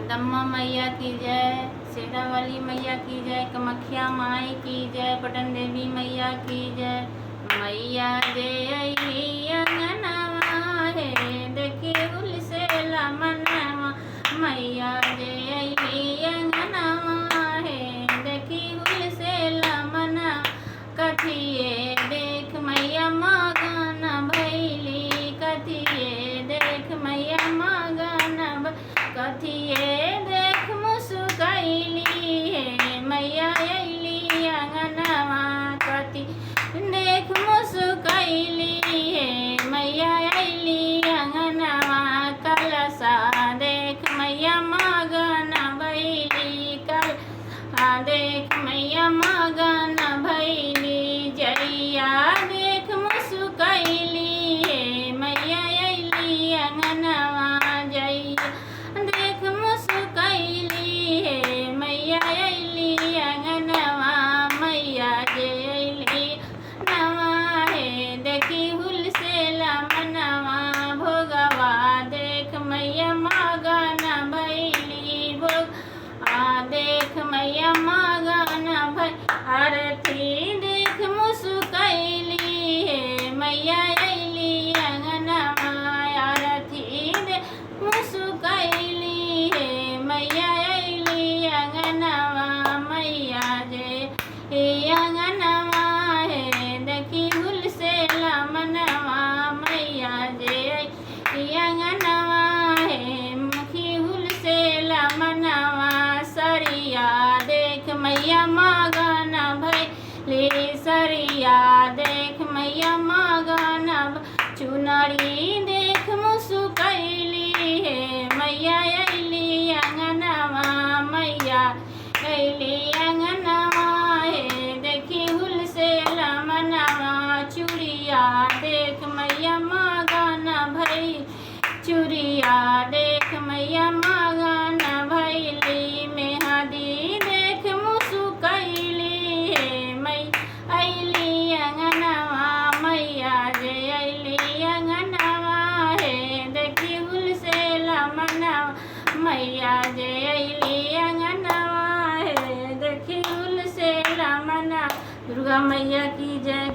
जगदम्बा मैया की जय, शेरावाली मैया की जय, कामाख्या माई की जय, पटन देवी मैया की जय। मैया जय अइली अंगनवा हे, देखी उलसेला मनवा। मैया जय अइली अंगनवा हे, देखी उलसेला मनवा। कथिए देख मैया मगन भैली, कथिए देख मैया मगन कथिए देख मुस्कैली हे, मैया अइली अंगनवा। कथि देख मुस्कैली हे, मैया अइली अंगनवा। कलसा देख मैया मगन भैली, कलसा देख मैया मगन भैली। जइया देख मुस्कैली हे, मैया अइली अंगनवा। जइया देख मुस्कैली हे, मैया अइली अंगनवा। मैया जे अइली नवा हे, देखी हुलसेला मनवा। भोगवा देख मैया मगन भैली, भोगवा देख मैया मगन भैली। आरती देख मुस्कैली हे, मैया अइली अंगनवा। आरती देख मुस्कैली हे, मैया अइली अंगनवा। मैया जे अंगनवा हे, देखी हुलसेला मनवा। मैया जे अइली अंगनवा हे, मुखी हुलसेला मनवा। सरिया देख मैया मगन भैली, सरिया देख मैया मगन। चुनरी देख मुस्कैली हे, मैया अइली अंगनवा। मैया अइली अंगनवा हे, देखी हुलसेला मनवा। चूड़िया देख मैया मगन भैली, चूड़िया देख मैया मगन भैली। मेहंदी देख मुस्कैली हे, मैया अइली अंगनवा। मैया जे अइली अंगनवा हे, देखी हुलसेला मनवा। मैया जे अइली अंगनवा हे, देखी हुलसेला मनवा। दुर्गा मैया की जय।